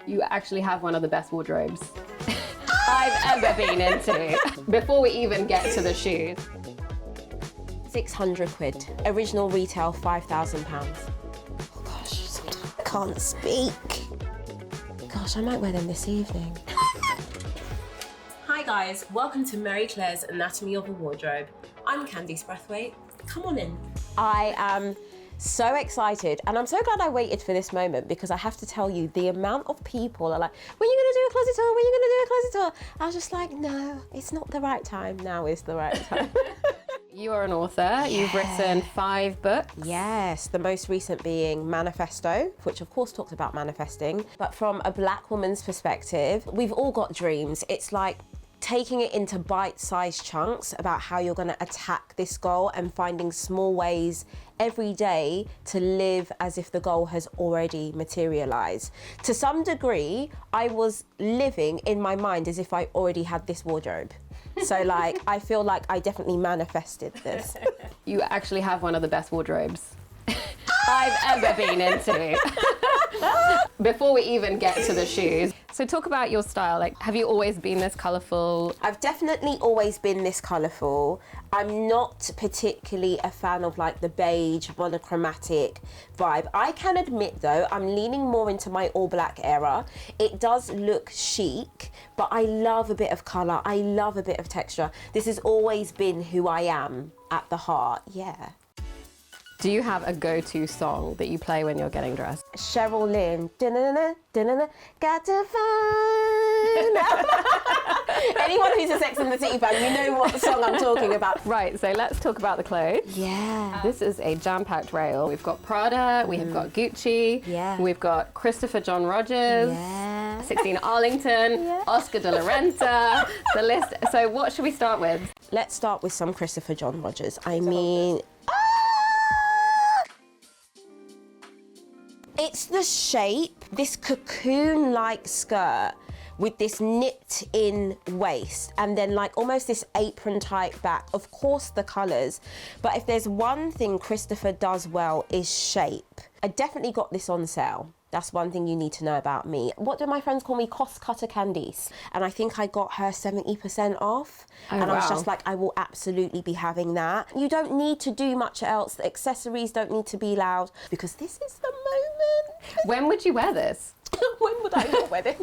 You actually have one of the best wardrobes I've ever been into. Before we even get to the shoes. 600 quid. Original retail, £5,000. Oh gosh, I can't speak. Gosh, I might wear them this evening. Hi guys, welcome to Mary Claire's Anatomy of a Wardrobe. I'm Candice Brathwaite. Come on in. I am so excited, and I'm so glad I waited for this moment, because I have to tell you, the amount of people are like, when are you gonna do a closet tour? When are you gonna do a closet tour? I was just like, no, it's not the right time. Now is the right time. You are an author. You've written 5 books. Yes, the most recent being Manifesto, which of course talks about manifesting, but from a black woman's perspective. We've all got dreams. It's like taking it into bite-sized chunks about how you're going to attack this goal and finding small ways every day to live as if the goal has already materialized. To some degree, I was living in my mind as if I already had this wardrobe. So like, I feel like I definitely manifested this. You actually have one of the best wardrobes I've ever been into. Before we even get to the shoes. So talk about your style. Like, have you always been this colourful? I've definitely always been this colourful. I'm not particularly a fan of like the beige, monochromatic vibe. I can admit though, I'm leaning more into my all black era. It does look chic, but I love a bit of colour. I love a bit of texture. This has always been who I am at the heart, yeah. Do you have a go-to song that you play when you're getting dressed? Cheryl Lynn, da-na-na, da-na-na, got to find. Anyone who's a Sex and the City fan, you know what song I'm talking about. Right, so let's talk about the clothes. Yeah. This is a jam-packed rail. We've got Prada, we have got Gucci, we've got Christopher John Rogers, 16 Arlington, Oscar de la Renta, the list. So what should we start with? Let's start with some Christopher John Rogers. I mean, it's the shape, this cocoon-like skirt with this nipped-in waist and then like almost this apron-type back. Of course the colours, but if there's one thing Christopher does well is shape. I definitely got this on sale. That's one thing you need to know about me. What do my friends call me? Cost cutter Candice. And I think I got her 70% off. Oh, and wow. I was just like, I will absolutely be having that. You don't need to do much else. The accessories don't need to be loud, because this is the moment. When would you wear this? When would I not wear this?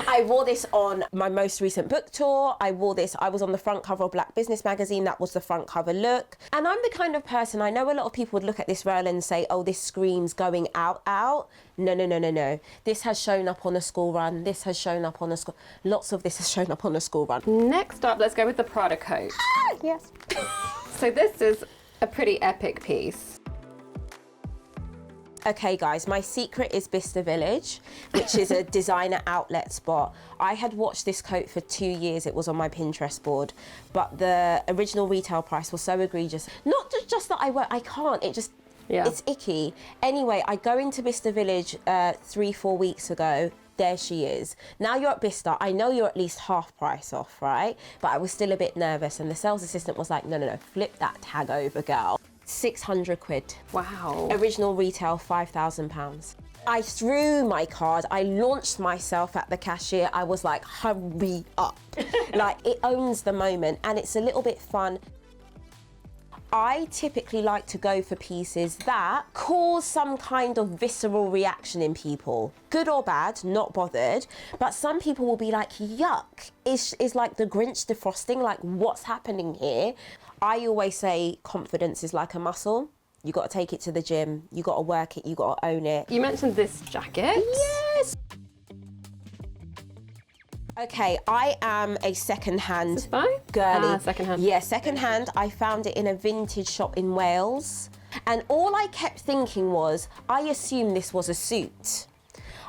I wore this on my most recent book tour. I was on the front cover of Black Business magazine. That was the front cover look. And I'm the kind of person, I know a lot of people would look at this rail and say, oh, this screams going out. No, no, no, no, no. This has shown up on a school run. This has shown up on a school, lots of this has shown up on a school run. Next up, let's go with the Prada Coat. Yes. So this is a pretty epic piece. Okay guys, my secret is Bicester Village, which is a designer outlet spot. I had watched this coat for 2 years. It was on my Pinterest board, but the original retail price was so egregious. Not just that I can't, it's icky. Anyway, I go into Bicester Village 3-4 weeks ago. There she is. Now you're at Bicester. I know you're at least half price off, right? But I was still a bit nervous, and the sales assistant was like, no, flip that tag over, girl. 600 quid. Wow. Original retail, £5,000. I threw my card, I launched myself at the cashier. I was like, hurry up. Like, it owns the moment, and it's a little bit fun. I typically like to go for pieces that cause some kind of visceral reaction in people. Good or bad, not bothered. But some people will be like, yuck, is like the Grinch defrosting, like what's happening here? I always say confidence is like a muscle. You got to take it to the gym, you got to work it, you got to own it. You mentioned this jacket. Yes. Okay, I am a second-hand girly. Second-hand. Yeah, second-hand. I found it in a vintage shop in Wales. And all I kept thinking was, I assumed this was a suit.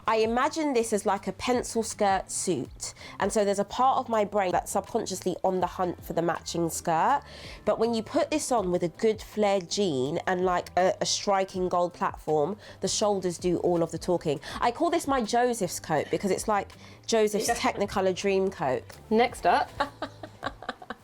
I imagined this as like a pencil skirt suit. And so there's a part of my brain that's subconsciously on the hunt for the matching skirt. But when you put this on with a good flared jean and like a striking gold platform, the shoulders do all of the talking. I call this my Joseph's coat because it's like Joseph's Technicolor dream coat. Next up,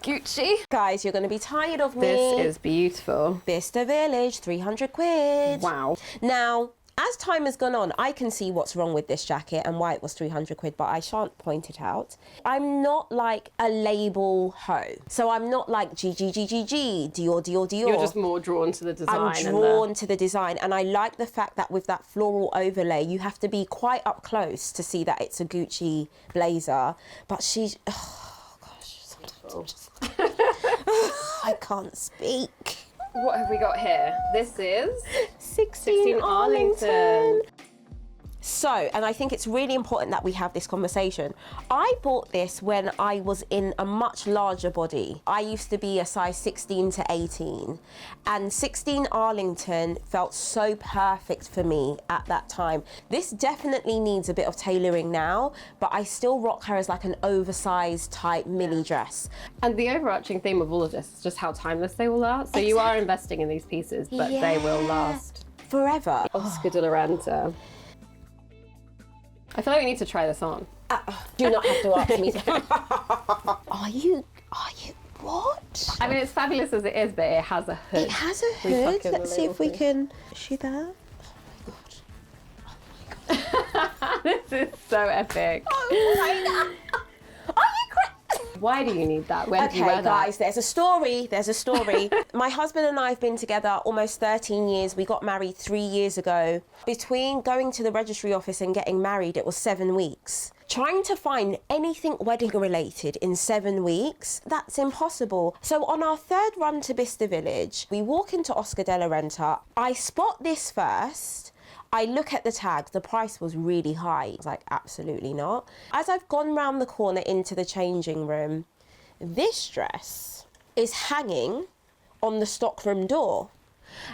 Gucci. Guys, you're going to be tired of me. This is beautiful. Bicester Village, 300 quid. Wow. Now, As time has gone on, I can see what's wrong with this jacket and why it was 300 quid, but I shan't point it out. I'm not like a label hoe. So I'm not like Dior, Dior. You're just more drawn to the design. I'm drawn to the design. And I like the fact that with that floral overlay, you have to be quite up close to see that it's a Gucci blazer. But she's, oh gosh, sometimes I'm just like, I can't speak. What have we got here? This is 16 Arlington. So, and I think it's really important that we have this conversation. I bought this when I was in a much larger body. I used to be a size 16 to 18, and 16 Arlington felt so perfect for me at that time. This definitely needs a bit of tailoring now, but I still rock her as like an oversized type mini dress. And the overarching theme of all of this is just how timeless they will are. So you are investing in these pieces, but they will last forever. Oscar de la Renta. I feel like we need to try this on. Do not have to ask me. Are you, what? I mean, it's fabulous as it is, but it has a hood. It has a hood. Let's see if we can, is she there? Oh my God. This is so epic. Oh my God. Are you crazy? Why do you need that? When do you wear that? Guys, there's a story. My husband and I have been together almost 13 years. We got married 3 years ago. Between going to the registry office and getting married, it was 7 weeks. Trying to find anything wedding related in 7 weeks, that's impossible. So on our third run to Bicester Village, we walk into Oscar de la Renta. I spot this first. I look at the tag, the price was really high. I was like, absolutely not. As I've gone round the corner into the changing room, this dress is hanging on the stockroom door.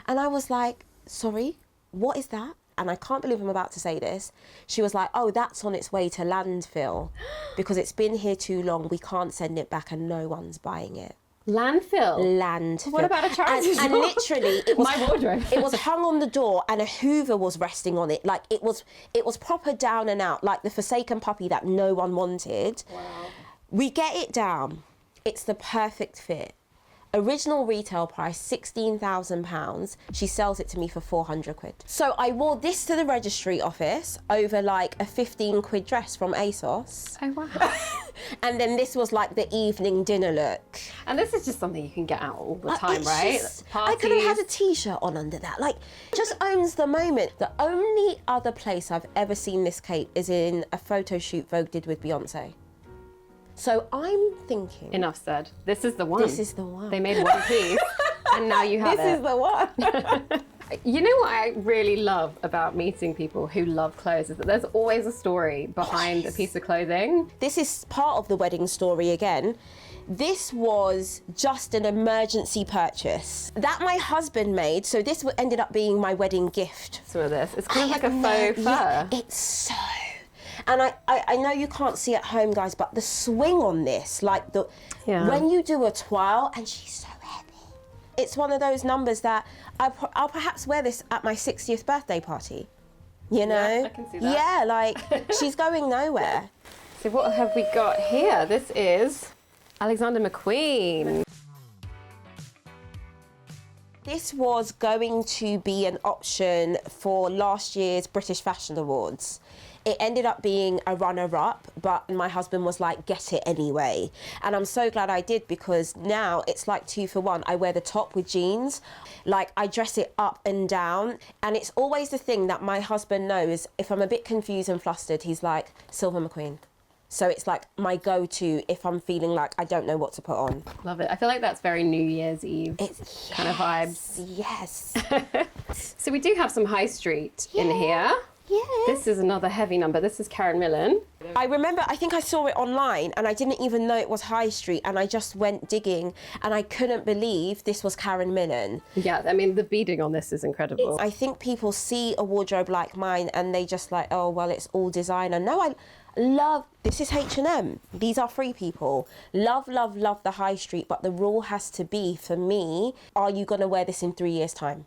And I was like, sorry, what is that? And I can't believe I'm about to say this. She was like, oh, that's on its way to landfill because it's been here too long. We can't send it back and no one's buying it. Landfill? What about a charity and literally, it was my wardrobe. It was hung on the door and a Hoover was resting on it. Like it was proper down and out, like the forsaken puppy that no one wanted. Wow. We get it down. It's the perfect fit. Original retail price, £16,000. She sells it to me for 400 quid. So I wore this to the registry office over like a 15 quid dress from ASOS. Oh, wow. And then this was like the evening dinner look. And this is just something you can get out all the time, right? I could have had a t-shirt on under that. Like, just owns the moment. The only other place I've ever seen this cape is in a photo shoot Vogue did with Beyonce. So I'm thinking... Enough said. This is the one. This is the one. They made one piece, and now you have it. This is the one. You know what I really love about meeting people who love clothes is that there's always a story behind a piece of clothing. This is part of the wedding story again. This was just an emergency purchase that my husband made. So this ended up being my wedding gift. Some of this. It's kind of like a faux fur. Yeah, it's so... And I know you can't see at home, guys, but the swing on this, like when you do a twirl, and she's so heavy. It's one of those numbers that I'll perhaps wear this at my 60th birthday party. You know? Yeah, I can see that. Yeah, like she's going nowhere. So what have we got here? This is Alexander McQueen. This was going to be an option for last year's British Fashion Awards. It ended up being a runner-up, but my husband was like, get it anyway. And I'm so glad I did because now it's like 2 for 1. I wear the top with jeans. Like, I dress it up and down. And it's always the thing that my husband knows. If I'm a bit confused and flustered, he's like, Silver McQueen. So it's like my go-to if I'm feeling like I don't know what to put on. Love it. I feel like that's very New Year's Eve kind of vibes. Yes. So we do have some high street in here. Yeah. This is another heavy number. This is Karen Millen. I remember, I think I saw it online and I didn't even know it was high street and I just went digging and I couldn't believe this was Karen Millen. Yeah, I mean, the beading on this is incredible. I think people see a wardrobe like mine and they just like, oh, well, it's all designer. No, I love, this is H&M. These are free people. Love, love, love the high street, but the rule has to be, for me, are you going to wear this in 3 years' time?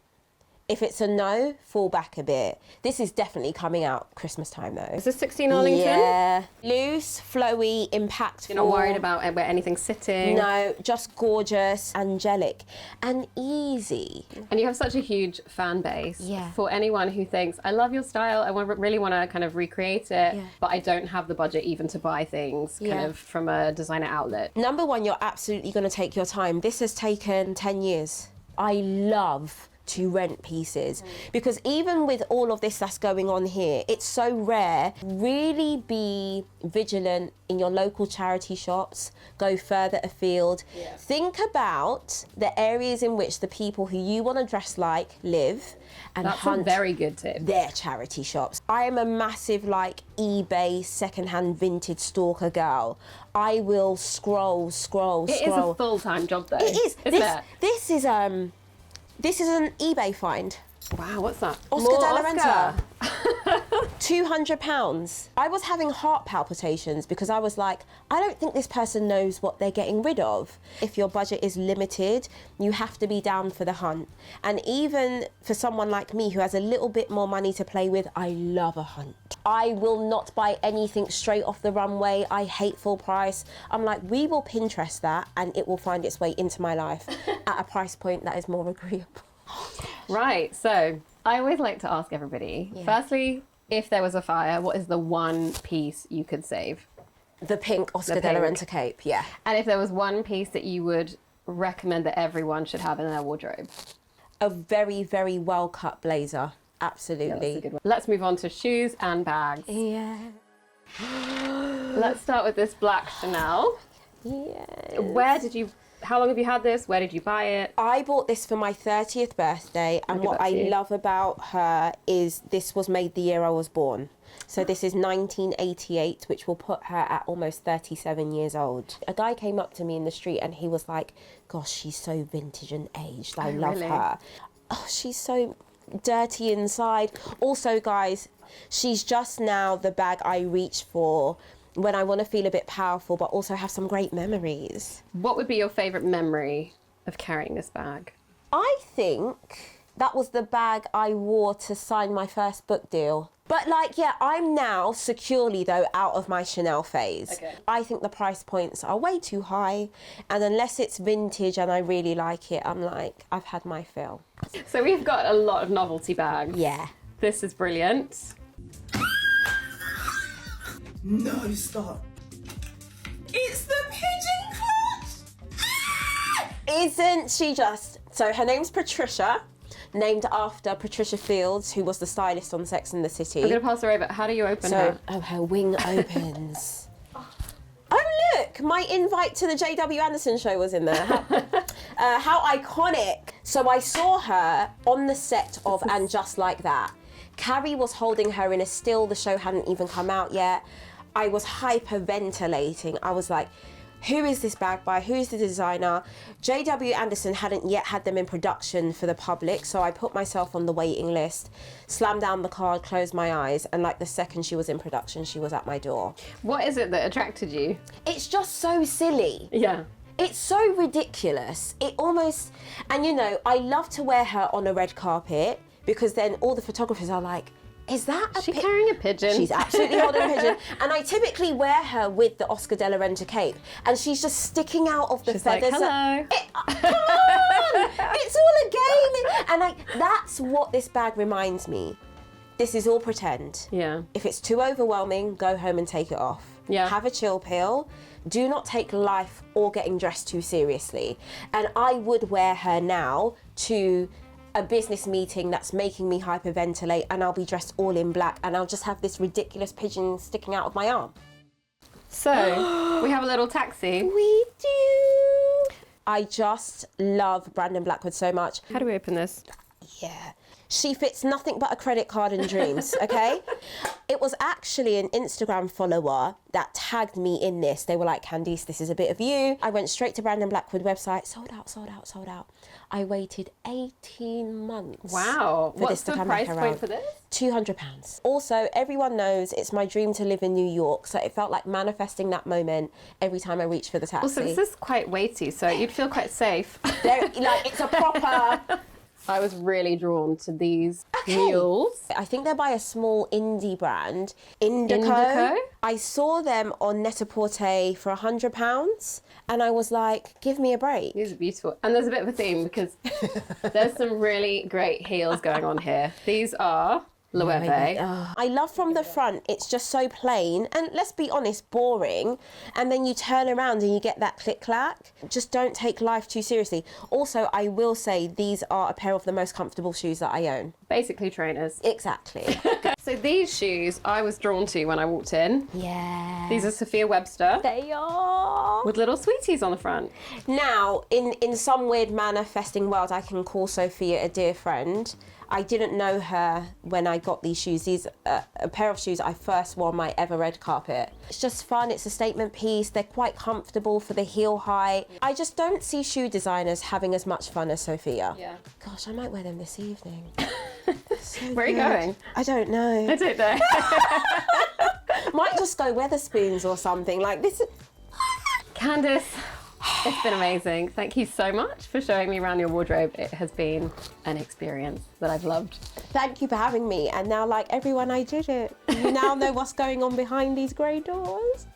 If it's a no, fall back a bit. This is definitely coming out Christmas time though. Is this 16 Arlington? Yeah. Loose, flowy, impactful. You're not worried about where anything's sitting? No, just gorgeous, angelic, and easy. And you have such a huge fan base. Yeah. For anyone who thinks, I love your style, I really want to kind of recreate it, but I don't have the budget even to buy things kind of from a designer outlet. Number one, you're absolutely going to take your time. This has taken 10 years. I love to rent pieces because even with all of this that's going on here, it's so rare. Really be vigilant in your local charity shops, go further afield. Think about the areas in which the people who you want to dress like live and That's hunt a very good tip. their charity shops. I am a massive eBay secondhand vintage stalker girl. I will scroll. It is a full-time job though. It is. Isn't it? This is an eBay find. Wow, what's that? Oscar de la Renta. £200. I was having heart palpitations because I was like, I don't think this person knows what they're getting rid of. If your budget is limited, you have to be down for the hunt. And even for someone like me who has a little bit more money to play with, I love a hunt. I will not buy anything straight off the runway. I hate full price. I'm like, we will Pinterest that and it will find its way into my life at a price point that is more agreeable. Right, so I always like to ask everybody, firstly, if there was a fire, what is the one piece you could save? The pink Oscar de la Renta cape, yeah. And if there was one piece that you would recommend that everyone should have in their wardrobe? A very, very well-cut blazer, absolutely. Yeah, that's a good one. Let's move on to shoes and bags. Yeah. Let's start with this black Chanel. Yeah. How long have you had this? Where did you buy it? I bought this for my 30th birthday, and what I love about her is this was made the year I was born. So this is 1988, which will put her at almost 37 years old. A guy came up to me in the street and he was like, gosh, she's so vintage and aged. I love her. Oh, she's so dirty inside. Also, guys, she's just now the bag I reach for when I want to feel a bit powerful, but also have some great memories. What would be your favourite memory of carrying this bag? I think that was the bag I wore to sign my first book deal. But I'm now securely, though, out of my Chanel phase. Okay. I think the price points are way too high. And unless it's vintage and I really like it, I'm like, I've had my fill. So we've got a lot of novelty bags. Yeah. This is brilliant. No, stop. It's the Pigeon clutch! Ah! Isn't she just... So her name's Patricia, named after Patricia Fields, who was the stylist on Sex and the City. I'm going to pass her over. How do you open her? Oh, her wing opens. Oh, look, my invite to the J.W. Anderson show was in there. How iconic. So I saw her on the set of And Just Like That. Carrie was holding her in a still. The show hadn't even come out yet. I was hyperventilating. I was like, who is this bag by? Who's the designer? J.W. Anderson hadn't yet had them in production for the public, so I put myself on the waiting list, slammed down the card, closed my eyes, and the second she was in production, she was at my door. What is it that attracted you? It's just so silly. Yeah. It's so ridiculous. It almost... And, I love to wear her on a red carpet because then all the photographers are like, is that a She's carrying a pigeon. She's absolutely holding a pigeon. And I typically wear her with the Oscar de la Renta cape, and she's just sticking out of the feathers. Like, hello. Come on! It's all a game. And that's what this bag reminds me. This is all pretend. Yeah. If it's too overwhelming, go home and take it off. Yeah. Have a chill pill. Do not take life or getting dressed too seriously. And I would wear her now to a business meeting that's making me hyperventilate, and I'll be dressed all in black and I'll just have this ridiculous pigeon sticking out of my arm. So, we have a little taxi. We do. I just love Brandon Blackwood so much. How do we open this? Yeah. She fits nothing but a credit card in dreams, okay? It was actually an Instagram follower that tagged me in this. They were like, Candice, this is a bit of you. I went straight to Brandon Blackwood website, sold out, sold out, sold out. I waited 18 months. Wow. For What's this to the come price back point around. for this? £200. Also, everyone knows it's my dream to live in New York, so it felt like manifesting that moment every time I reach for the taxi. Also, this is quite weighty, so you'd feel quite safe. It's a proper I was really drawn to these heels. I think they're by a small indie brand, Indico. Indico? I saw them on Net-a-Porter for £100 and I was like, give me a break. These are beautiful. And there's a bit of a theme because there's some really great heels going on here. These are Loewe. I love from the front, it's just so plain and let's be honest, boring. And then you turn around and you get that click-clack. Just don't take life too seriously. Also, I will say these are a pair of the most comfortable shoes that I own. Basically trainers. Exactly. So these shoes I was drawn to when I walked in. Yeah. These are Sophia Webster. They are. With little sweeties on the front. Now, in some weird manifesting world, I can call Sophia a dear friend. I didn't know her when I got these shoes. These are a pair of shoes I first wore on my ever red carpet. It's just fun, it's a statement piece, they're quite comfortable for the heel height. I just don't see shoe designers having as much fun as Sophia. Yeah. Gosh, I might wear them this evening. So Where are you going? I don't know. I don't know. Might just go Weatherspoons or something like this. Candice, it's been amazing. Thank you so much for showing me around your wardrobe. It has been an experience that I've loved. Thank you for having me. And now, like everyone, I did it. You now know what's going on behind these grey doors.